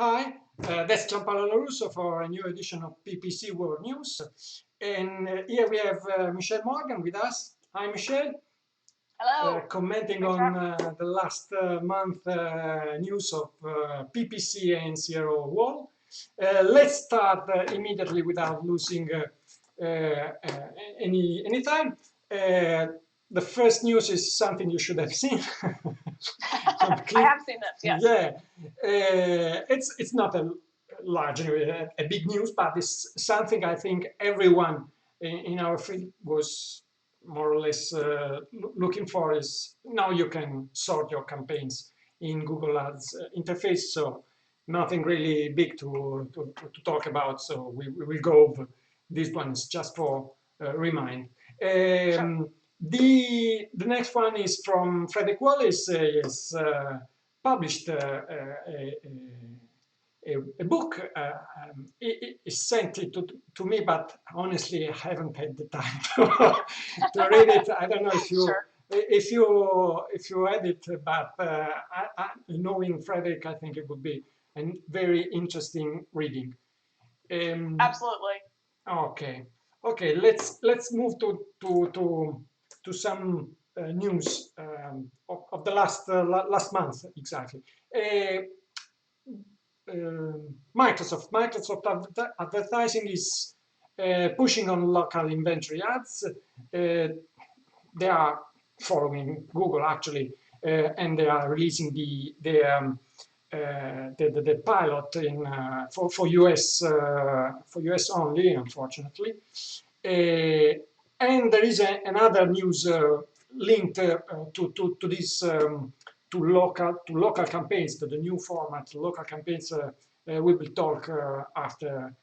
Hi, that's Gianpaolo Russo for a new edition of PPC World News. And here we have Michelle Morgan with us. Hi, Michelle. Hello. Commenting on the last month news of PPC and CRO world. Let's start immediately without losing any time. The first news is something you should have seen. I have seen this, yes. Yeah, it's not a large, a big news, but it's something I think everyone in our field was more or less looking for. Is now you can sort your campaigns in Google Ads interface, so nothing really big to talk about. So we will go over these ones just for remind. Sure. The next one is from Frederick Wallace. Yes, published a book. He sent it to me, but honestly, I haven't had the time to read it. I don't know if you Sure. if you read it, but knowing Frederick, I think it would be a very interesting reading. Absolutely. Okay, okay. Let's move to some news of the last month exactly. Microsoft advertising is pushing on local inventory ads. They are following Google actually, and they are releasing the pilot in for US only, unfortunately. And there is another news linked to this to local campaigns, to the new format local campaigns. We will talk after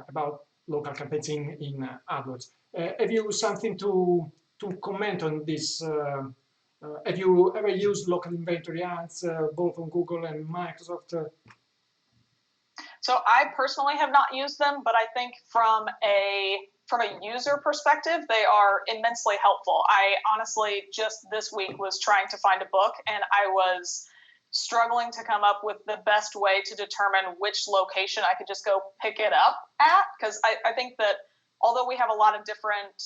about local campaigns in AdWords. Have you something to comment on this? Have you ever used local inventory ads both on Google and Microsoft? So I personally have not used them, but I think from a user perspective, they are immensely helpful. I honestly just this week was trying to find a book, and I was struggling to come up with the best way to determine which location I could just go pick it up at, because I think that although we have a lot of different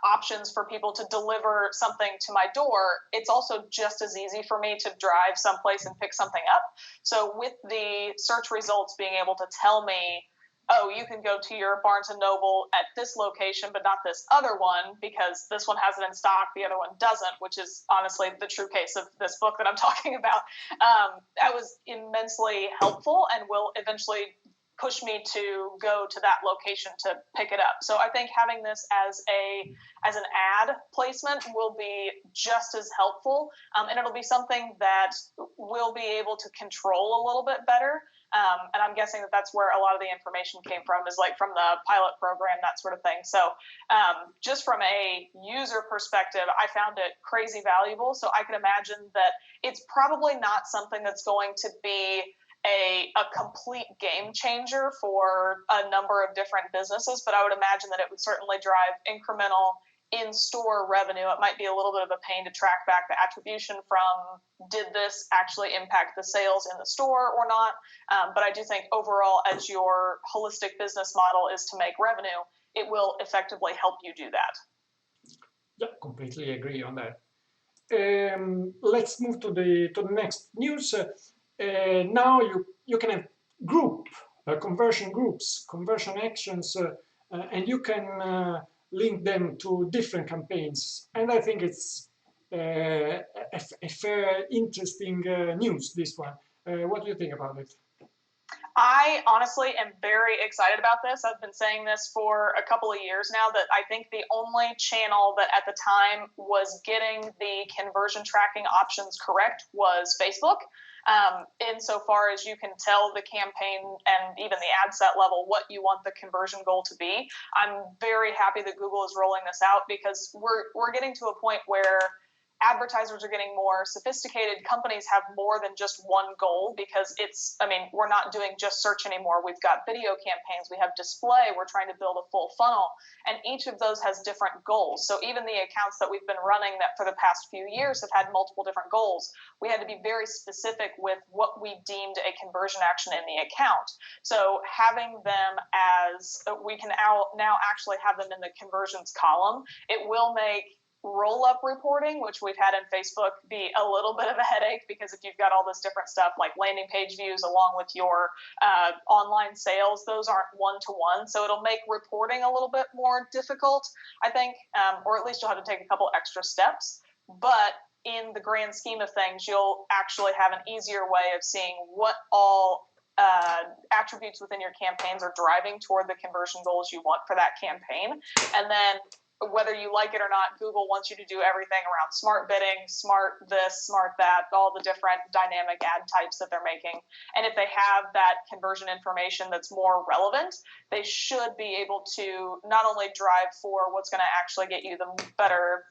options for people to deliver something to my door, it's also just as easy for me to drive someplace and pick something up. So with the search results being able to tell me, oh, you can go to your Barnes & Noble at this location, but not this other one because this one has it in stock, the other one doesn't, which is honestly the true case of this book that I'm talking about. That was immensely helpful and will eventually push me to go to that location to pick it up. So I think having this as an ad placement will be just as helpful, and it'll be something that we'll be able to control a little bit better. And I'm guessing that that's where a lot of the information came from, is like from the pilot program, that sort of thing. So just from a user perspective, I found it crazy valuable. So I can imagine that it's probably not something that's going to be a complete game changer for a number of different businesses, but I would imagine that it would certainly drive incremental in-store revenue. It might be a little bit of a pain to track back the attribution from, did this actually impact the sales in the store or not? But I do think overall, as your holistic business model is to make revenue, it will effectively help you do that. Yeah, completely agree on that. Let's move to the next news. Now you can have group conversion groups, conversion actions, and you can link them to different campaigns. And I think it's a fair, interesting news, this one. What do you think about it? I honestly am very excited about this. I've been saying this for a couple of years now, that I think the only channel that at the time was getting the conversion tracking options correct was Facebook. Insofar as you can tell the campaign and even the ad set level what you want the conversion goal to be. I'm very happy that Google is rolling this out, because we're getting to a point where advertisers are getting more sophisticated. Companies have more than just one goal because we're not doing just search anymore. We've got video campaigns, we have display, we're trying to build a full funnel, and each of those has different goals. So even the accounts that we've been running that for the past few years have had multiple different goals, we had to be very specific with what we deemed a conversion action in the account. So having them we can now actually have them in the conversions column, it will make roll-up reporting, which we've had in Facebook, be a little bit of a headache, because if you've got all this different stuff like landing page views along with your online sales, those aren't one-to-one. So it'll make reporting a little bit more difficult, I think, or at least you'll have to take a couple extra steps. But in the grand scheme of things, you'll actually have an easier way of seeing what all attributes within your campaigns are driving toward the conversion goals you want for that campaign. And then whether you like it or not, Google wants you to do everything around smart bidding, smart this, smart that, all the different dynamic ad types that they're making. And if they have that conversion information that's more relevant, they should be able to not only drive for what's going to actually get you the better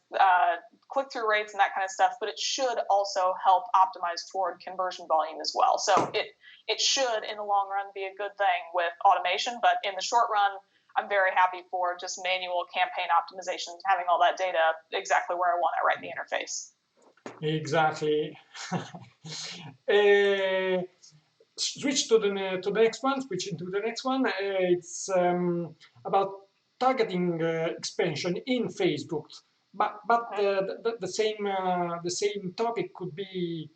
click-through rates and that kind of stuff, but it should also help optimize toward conversion volume as well. So it should, in the long run, be a good thing with automation, but in the short run, I'm very happy for just manual campaign optimization, having all that data exactly where I want it right in the interface. Exactly. Switch to the next one. Switching to the next one. It's about targeting expansion in Facebook, but the same topic could be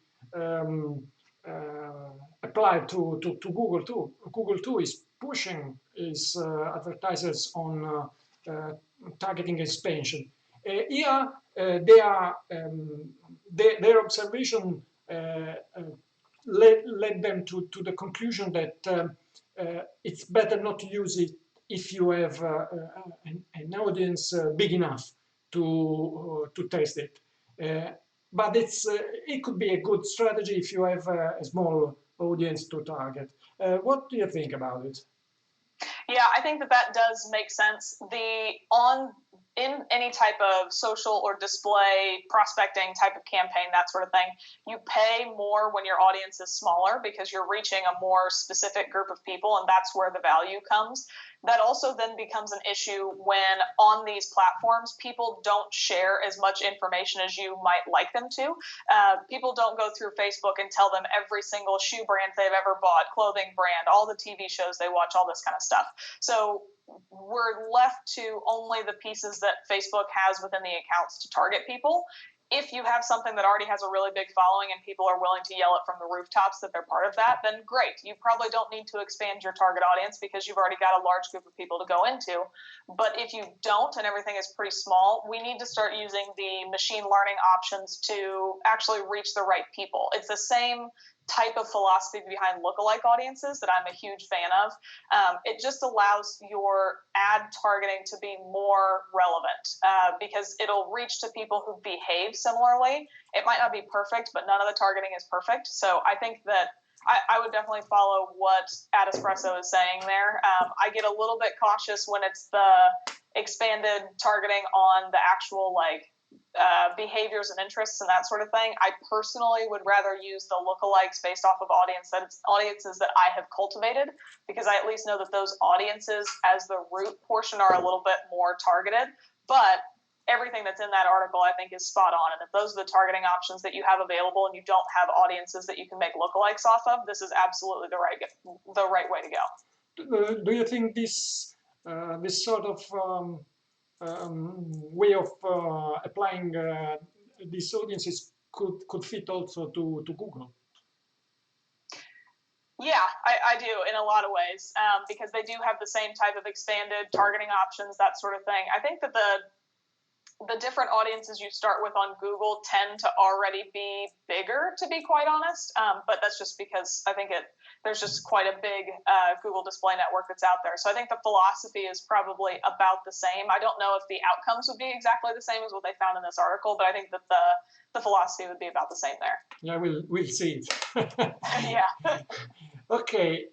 applied to Google too. Google too is pushing its advertisers on targeting expansion. Here, their observation led them to the conclusion that it's better not to use it if you have an audience big enough to test it. But it could be a good strategy if you have a small audience to target. What do you think about it? Yeah, I think that does make sense. In any type of social or display prospecting type of campaign, that sort of thing, you pay more when your audience is smaller because you're reaching a more specific group of people, and that's where the value comes. That also then becomes an issue when on these platforms, people don't share as much information as you might like them to. People don't go through Facebook and tell them every single shoe brand they've ever bought, clothing brand, all the TV shows they watch, all this kind of stuff. So we're left to only the pieces that Facebook has within the accounts to target people. If you have something that already has a really big following and people are willing to yell it from the rooftops that they're part of that, then great. You probably don't need to expand your target audience because you've already got a large group of people to go into. But if you don't and everything is pretty small, we need to start using the machine learning options to actually reach the right people. It's the same type of philosophy behind lookalike audiences that I'm a huge fan of. It just allows your ad targeting to be more relevant because it'll reach to people who behave similarly. It might not be perfect, but none of the targeting is perfect. So I think that I would definitely follow what AdEspresso is saying there. I get a little bit cautious when it's the expanded targeting on the actual behaviors and interests and that sort of thing. I personally would rather use the lookalikes based off of audiences that I have cultivated, because I at least know that those audiences as the root portion are a little bit more targeted. But everything that's in that article I think is spot on. And if those are the targeting options that you have available and you don't have audiences that you can make lookalikes off of, this is absolutely the right way to go. Do you think this sort of way of applying these audiences could fit also to Google? Yeah, I do in a lot of ways because they do have the same type of expanded targeting options, that sort of thing. I think that the different audiences you start with on Google tend to already be bigger, to be quite honest. But that's just because I think there's just quite a big Google display network that's out there. So I think the philosophy is probably about the same. I don't know if the outcomes would be exactly the same as what they found in this article, but I think that the philosophy would be about the same there. Yeah, we'll see it. Yeah. Okay.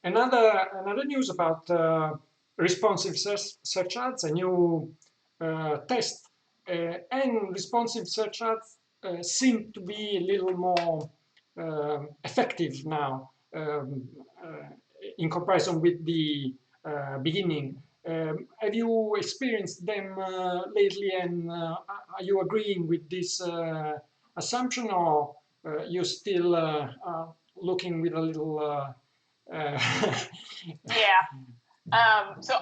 Another news about responsive search ads, a new test and responsive search ads seem to be a little more effective now in comparison with the beginning. Have you experienced them lately, and are you agreeing with this assumption, or you still looking with a little Yeah. So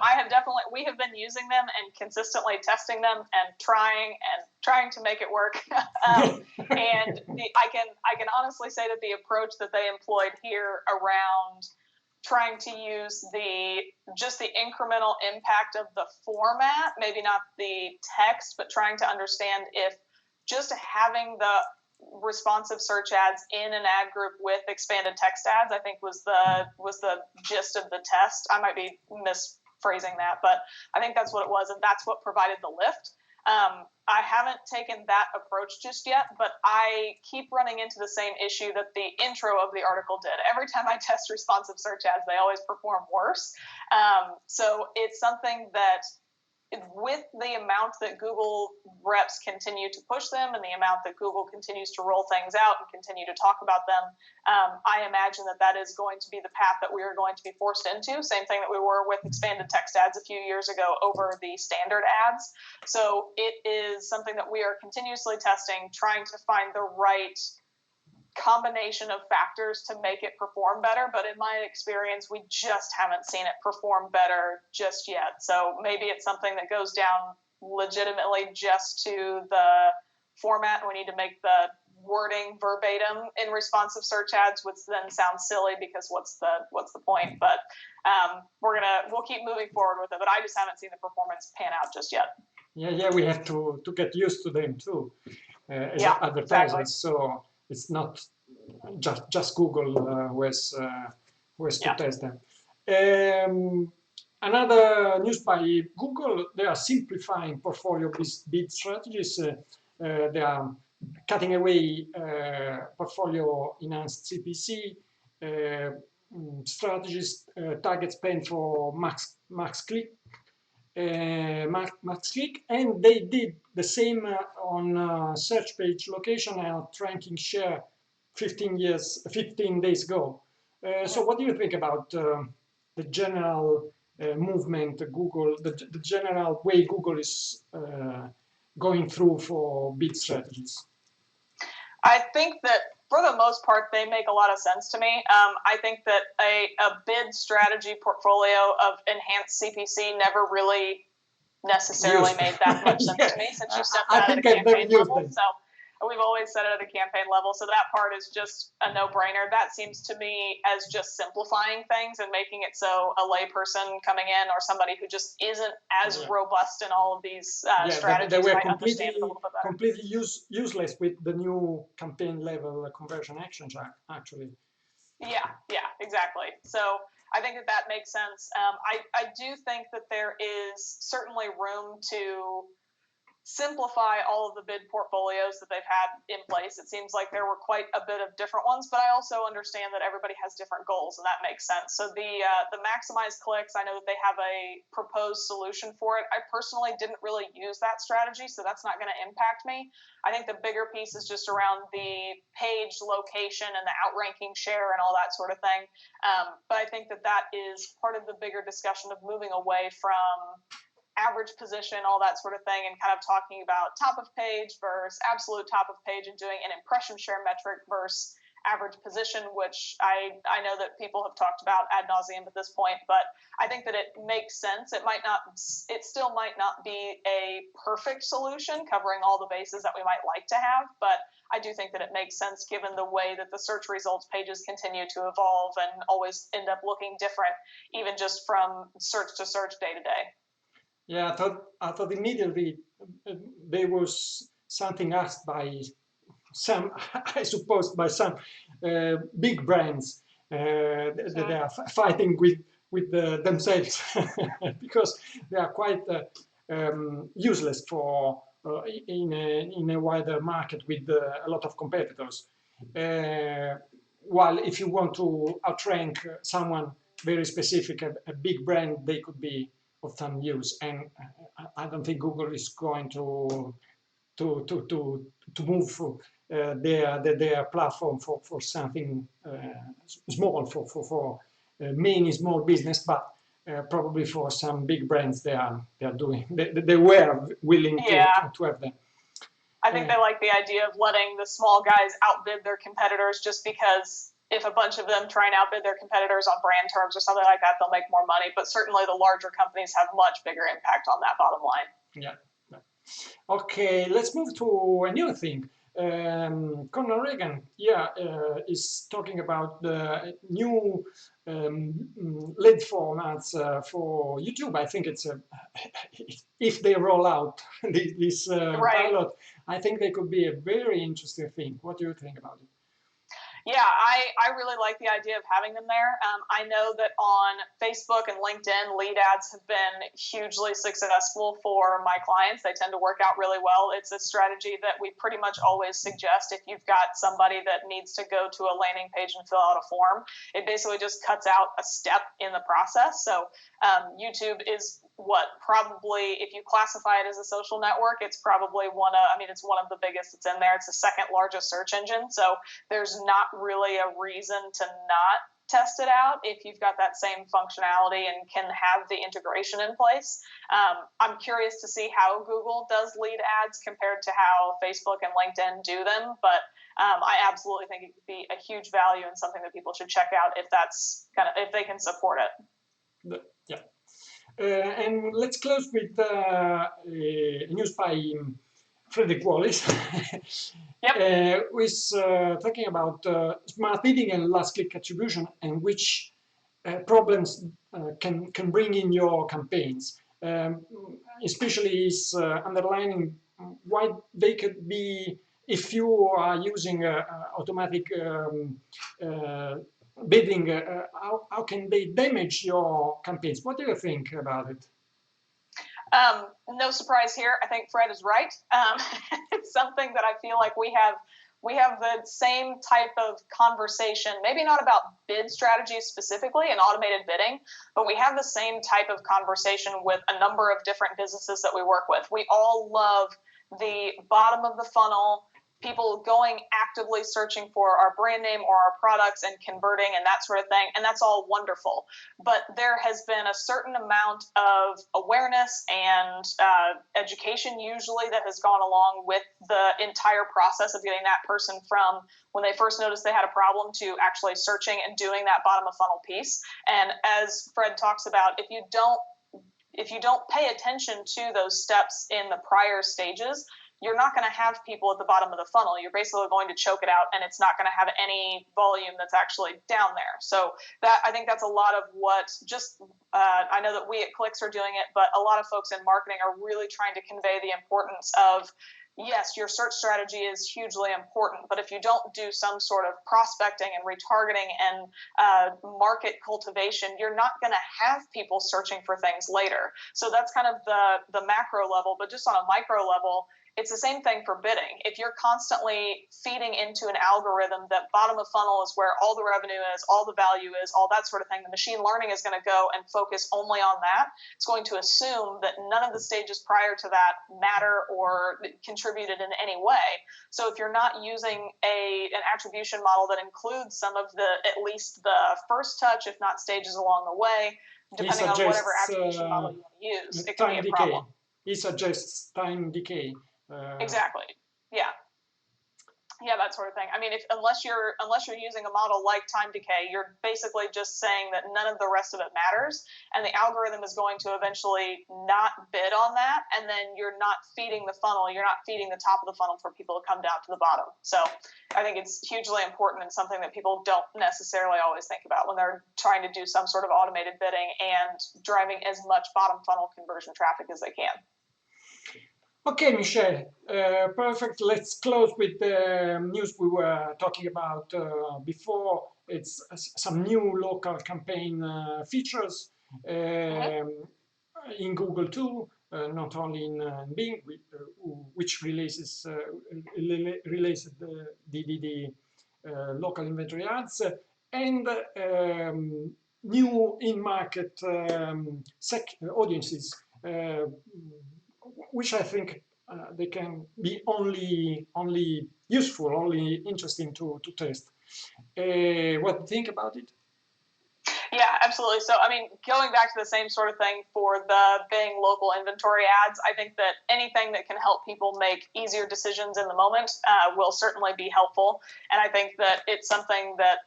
we have been using them and consistently testing them and trying to make it work. And I can honestly say that the approach that they employed here around trying to use just the incremental impact of the format, maybe not the text, but trying to understand if just having the responsive search ads in an ad group with expanded text ads, I think was the gist of the test. I might be misphrasing that, but I think that's what it was, and that's what provided the lift. I haven't taken that approach just yet, but I keep running into the same issue that the intro of the article did. Every time I test responsive search ads, they always perform worse. So it's something that, with the amount that Google reps continue to push them and the amount that Google continues to roll things out and continue to talk about them, I imagine that is going to be the path that we are going to be forced into. Same thing that we were with expanded text ads a few years ago over the standard ads. So it is something that we are continuously testing, trying to find the right combination of factors to make it perform better, but in my experience, we just haven't seen it perform better just yet. So maybe it's something that goes down legitimately just to the format. We need to make the wording verbatim in responsive search ads, which then sounds silly because what's the point? But we'll keep moving forward with it. But I just haven't seen the performance pan out just yet. Yeah, we have to get used to them too, as advertisers. Exactly. So it's not just Google who has to test them. Another news by Google: they are simplifying portfolio bid strategies. They are cutting away portfolio enhanced CPC strategies, target spend for max click. Max click, and they did the same on search page location and ranking share 15 days ago. So what do you think about the general movement, Google, the general way Google is going through for bid strategies? I think that for the most part, they make a lot of sense to me. I think that a bid strategy portfolio of enhanced CPC never really necessarily made that much sense to me, since you set that at a campaign level. So we've always set it at a campaign level. So that part is just a no-brainer. That seems to me as just simplifying things and making it so a layperson coming in or somebody who just isn't as robust in all of these strategies they were might understand it a little bit better. Completely useless with the new campaign level conversion actions, actually. Yeah, exactly. So I think that makes sense. I do think that there is certainly room to simplify all of the bid portfolios that they've had in place. It seems like there were quite a bit of different ones, but I also understand that everybody has different goals, and that makes sense. So the maximize clicks, I know that they have a proposed solution for it. I personally didn't really use that strategy, so that's not going to impact me. I think the bigger piece is just around the page location and the outranking share and all that sort of thing. But I think that is part of the bigger discussion of moving away from average position, all that sort of thing, and kind of talking about top of page versus absolute top of page and doing an impression share metric versus average position, which I know that people have talked about ad nauseum at this point, but I think that it makes sense. It still might not be a perfect solution covering all the bases that we might like to have, but I do think that it makes sense given the way that the search results pages continue to evolve and always end up looking different, even just from search to search day to day. Yeah, I thought immediately there was something asked by some, I suppose, by some big brands that they are fighting with themselves because they are quite useless for in a wider market with a lot of competitors. While if you want to outrank someone very specific, a big brand, they could be of some use, and I don't think Google is going to to move through their platform for something small for many small business, but probably for some big brands they are doing they were willing to have them. I think they like the idea of letting the small guys outbid their competitors, just because if a bunch of them try and outbid their competitors on brand terms or something like that, they'll make more money. But certainly the larger companies have much bigger impact on that bottom line. Yeah. Okay, let's move to a new thing. Conor Regan, is talking about the new lead formats for YouTube. I think it's if they roll out this pilot, I think they could be a very interesting thing. What do you think about it? Yeah, I really like the idea of having them there. I know that on Facebook and LinkedIn, lead ads have been hugely successful for my clients. They tend to work out really well. It's a strategy that we pretty much always suggest if you've got somebody that needs to go to a landing page and fill out a form. It basically just cuts out a step in the process. So YouTube is probably, if you classify it as a social network, it's probably it's one of the biggest that's in there. It's the second largest search engine. So there's not really a reason to not test it out if you've got that same functionality and can have the integration in place. I'm curious to see how Google does lead ads compared to how Facebook and LinkedIn do them, but I absolutely think it could be a huge value and something that people should check out if they can support it. Yeah. And let's close with news by Frederick Wallace, who is talking about smart bidding and last click attribution and which problems can bring in your campaigns. Especially is underlining why they could be, if you are using automatic bidding, how can they damage your campaigns? What do you think about it? No surprise here. I think Fred is right. It's something that I feel like we have the same type of conversation, maybe not about bid strategies specifically and automated bidding, but we have the same type of conversation with a number of different businesses that we work with. We all love the bottom of the funnel, people going actively searching for our brand name or our products and converting and that sort of thing. And that's all wonderful. But there has been a certain amount of awareness and education usually that has gone along with the entire process of getting that person from when they first noticed they had a problem to actually searching and doing that bottom of funnel piece. And as Fred talks about, if you don't pay attention to those steps in the prior stages, you're not going to have people at the bottom of the funnel. You're basically going to choke it out, and it's not going to have any volume that's actually down there. So I think that's a lot of what I know that we at Clix are doing it, but a lot of folks in marketing are really trying to convey the importance of, yes, your search strategy is hugely important, but if you don't do some sort of prospecting and retargeting and market cultivation, you're not going to have people searching for things later. So that's kind of the macro level, but just on a micro level, it's the same thing for bidding. If you're constantly feeding into an algorithm that bottom of funnel is where all the revenue is, all the value is, all that sort of thing, the machine learning is going to go and focus only on that. It's going to assume that none of the stages prior to that matter or contributed in any way. So if you're not using an attribution model that includes some of at least the first touch, if not stages along the way, depending on whatever attribution model you want to use, it can be a problem. He suggests time decay. Exactly. Yeah, that sort of thing. I mean, unless you're using a model like time decay, you're basically just saying that none of the rest of it matters, and the algorithm is going to eventually not bid on that, and then you're not feeding the funnel. You're not feeding the top of the funnel for people to come down to the bottom. So I think it's hugely important and something that people don't necessarily always think about when they're trying to do some sort of automated bidding and driving as much bottom funnel conversion traffic as they can. Okay, Michelle, perfect. Let's close with the news we were talking about before. It's some new local campaign features in Google too, not only in Bing, which releases the local inventory ads, and new in-market audiences, which I think they can be only useful, only interesting to test. What do you think about it? Yeah, absolutely. So, I mean, going back to the same sort of thing for the Bing local inventory ads, I think that anything that can help people make easier decisions in the moment will certainly be helpful. And I think that it's something that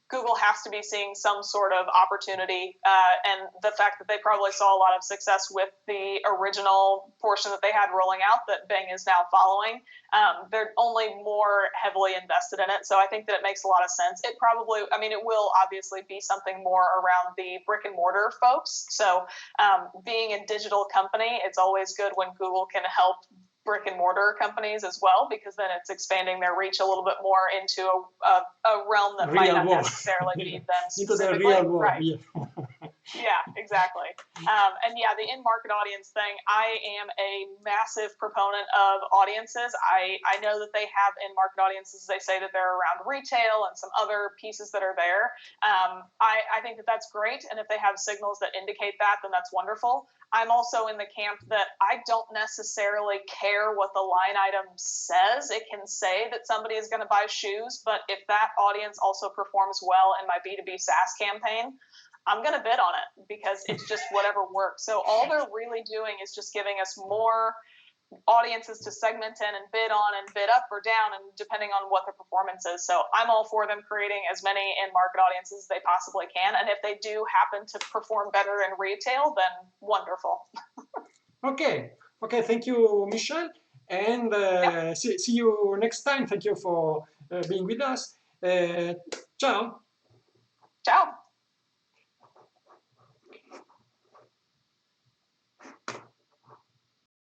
Google has to be seeing some sort of opportunity, and the fact that they probably saw a lot of success with the original portion that they had rolling out that Bing is now following. They're only more heavily invested in it, so I think that it makes a lot of sense. It probably, I mean, it will obviously be something more around the brick and mortar folks. So being a digital company, it's always good when Google can help brick and mortar companies as well, because then it's expanding their reach a little bit more into a realm that might not necessarily be them specifically. Into the real world, right. Yeah. Yeah, exactly. And yeah, the in-market audience thing, I am a massive proponent of audiences. I know that they have in-market audiences. They say that they're around retail and some other pieces that are there. I think that that's great. And if they have signals that indicate that, then that's wonderful. I'm also in the camp that I don't necessarily care what the line item says. It can say that somebody is going to buy shoes, but if that audience also performs well in my B2B SaaS campaign, I'm going to bid on it because it's just whatever works. So all they're really doing is just giving us more audiences to segment in and bid on and bid up or down, and depending on what the performance is. So I'm all for them creating as many in-market audiences as they possibly can. And if they do happen to perform better in retail, then wonderful. Okay. Okay. Thank you, Michelle. And see you next time. Thank you for being with us. Ciao. Ciao.